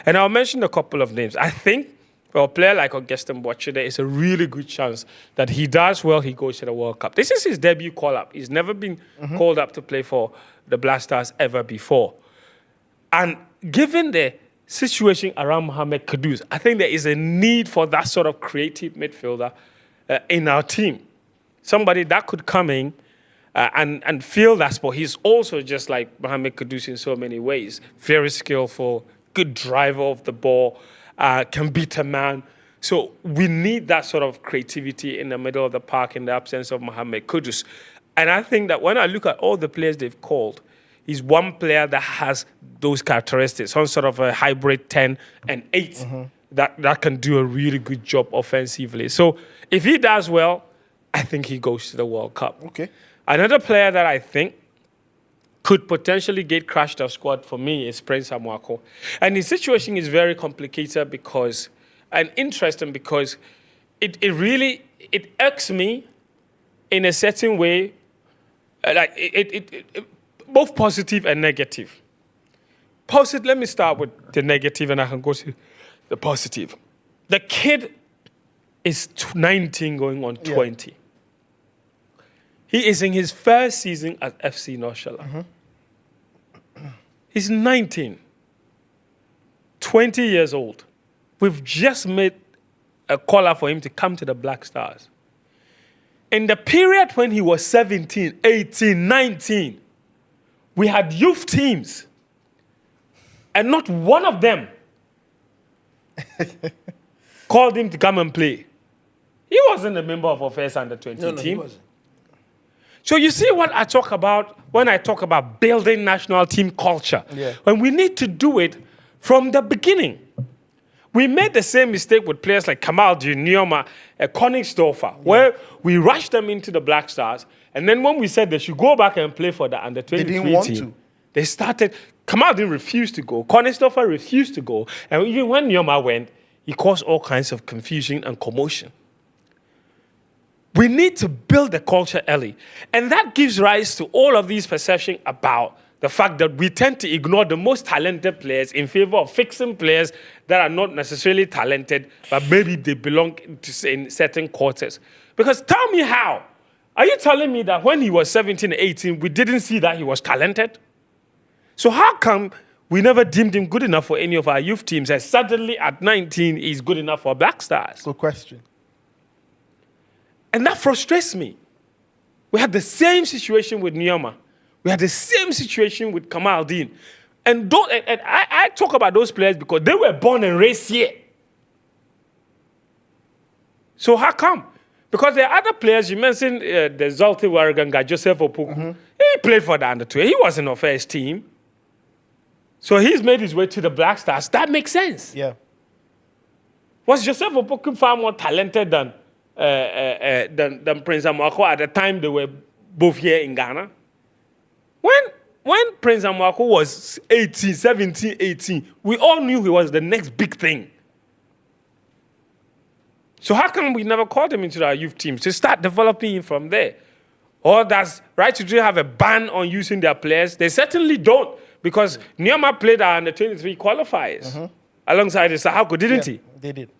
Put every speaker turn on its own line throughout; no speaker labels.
And I'll mention a couple of names. I think for a player like Augustus Boakye, there is a really good chance that he does well, he goes to the World Cup. This is his debut call-up. He's never been called up to play for the Black Stars ever before. And given the situation around Mohamed Kudus, I think there is a need for that sort of creative midfielder in our team. Somebody that could come in and fill that spot. He's also just like Mohamed Kudus in so many ways. Very skillful, good driver of the ball, can beat a man. So we need that sort of creativity in the middle of the park in the absence of Mohamed Kudus. And I think that when I look at all the players they've called, he's one player that has those characteristics, some sort of a hybrid 10 and 8 that can do a really good job offensively. So if he does well, I think he goes to the World Cup.
Okay.
Another player that I think could potentially get crashed off squad for me is Prince Amoako. And his situation is very complicated and interesting because it really irks me in a certain way, like both positive and negative. Positive, let me start with the negative and I can go to the positive. The kid is 19 going on 20. He is in his first season at FC North Shala. He's 19, 20 years old. We've just made a call for him to come to the Black Stars. In the period when he was 17, 18, 19, we had youth teams, and not one of them called him to come and play. He wasn't a member of our first under-20 team.
He wasn't.
So you see what I talk about when I talk about building national team culture.
Yeah.
When we need to do it from the beginning. We made the same mistake with players like Kamal Junioma, Koningsdorfer, where we rushed them into the Black Stars, and then when we said they should go back and play for the under-23 team, they started. Kamal didn't refuse to go. Koningsdorfer refused to go. And even when Nyoma went, he caused all kinds of confusion and commotion. We need to build the culture early. And that gives rise to all of these perceptions about the fact that we tend to ignore the most talented players in favor of fixing players that are not necessarily talented, but maybe they belong to in certain quarters. Because tell me how. Are you telling me that when he was 17, 18, we didn't see that he was talented? So how come we never deemed him good enough for any of our youth teams, and suddenly at 19, he's good enough for Black Stars?
Good question.
And that frustrates me. We had the same situation with Nyoma. We had the same situation with Kamal Dean. And I talk about those players because they were born and raised here. So how come? Because there are other players, you mentioned the Zulte Waraganga, Joseph Opoku. He played for the under-20. He wasn't on first team. So he's made his way to the Black Stars. That makes sense.
Yeah.
Was Joseph Opoku far more talented than Prince Amoako at the time they were both here in Ghana? When Prince Amoako was 18, 17, 18, we all knew he was the next big thing. So how come we never called him into our youth teams to start developing him from there? Or does Right to Dream have a ban on using their players? They certainly don't, because Nyoma played our under-23 qualifiers alongside Sahako, didn't he?
They did.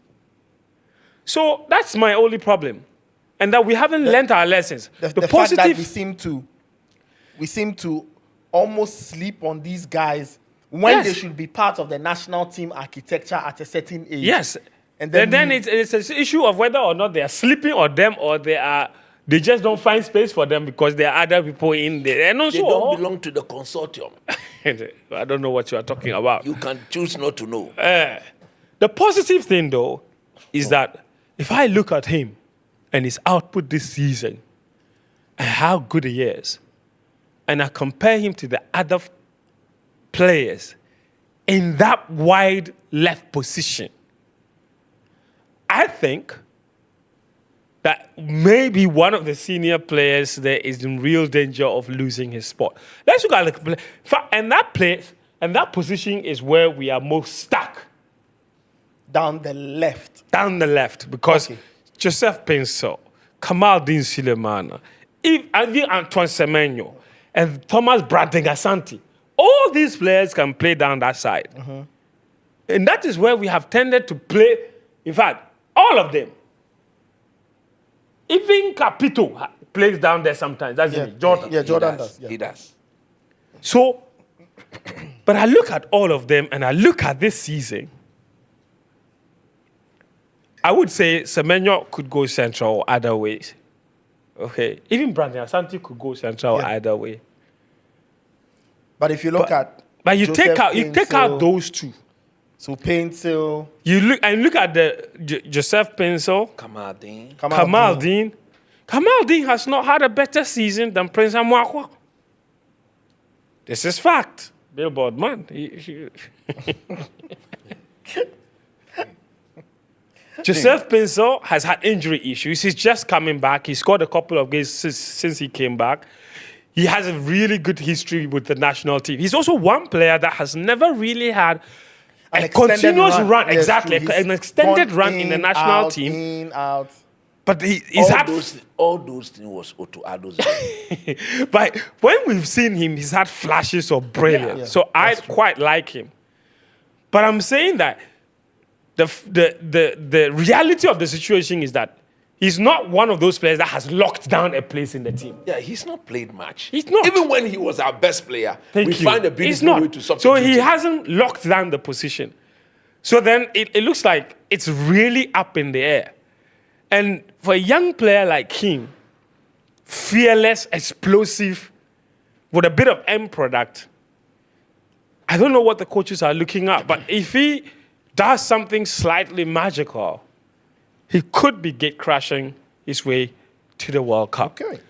So that's my only problem. And that we haven't learned our lessons.
The fact that we seem to almost sleep on these guys when they should be part of the national team architecture at a certain age.
Yes. And then it's an issue of whether or not they are sleeping on them, or they just don't find space for them because there are other people in there. And also,
they don't belong to the consortium.
I don't know what you are talking about.
You can choose not to know.
The positive thing, though, is that if I look at him and his output this season and how good he is, and I compare him to the other players in that wide left position, I think that maybe one of the senior players there is in real danger of losing his spot. Let's look at the and that place and that position is where we are most stuck.
Down the left.
Down the left, because Joseph Pinso, Kamal Dean Sulemana, Antoine Semenyo, and Thomas Bradengasanti, all these players can play down that side. And that is where we have tended to play, in fact, all of them. Even Capito plays down there sometimes, doesn't he? Jordan.
Yeah, Jordan
He
does. Yeah.
He does.
So, but I look at all of them and I look at this season. I would say Semenyo could go central either way. Okay. Even Brandon Asante could go central either way.
But if you look at
But you
Joseph
take out
Paintsil,
those two.
So Paintsil,
You look at the Joseph Pencil,
Kamaldeen.
Kamaldeen. Kamaldeen has not had a better season than Prince Amwakwa. This is fact. Billboard man. Joseph Pencil has had injury issues. He's just coming back. He scored a couple of games since he came back. He has a really good history with the national team. He's also one player that has never really had
An
a
extended
continuous run.
Yes,
Exactly,
true. He's
an extended
gone
run in the national
out,
team.
In, out.
But he's had
All those things was Otto Addo's.
But when we've seen him, he's had flashes of brilliance.
Yeah,
So I quite like him. But I'm saying that the reality of the situation is that he's not one of those players that has locked down a place in the team.
Yeah, he's not played much.
He's not.
Even when he was our best player,
Thank
we
you.
find a
He's
beautiful
not.
way to substitute
So he
him.
hasn't locked down the position. So then it looks like it's really up in the air. And for a young player like him, fearless, explosive, with a bit of end product, I don't know what the coaches are looking at, but if he does something slightly magical, he could be gate crashing his way to the World Cup.
Okay.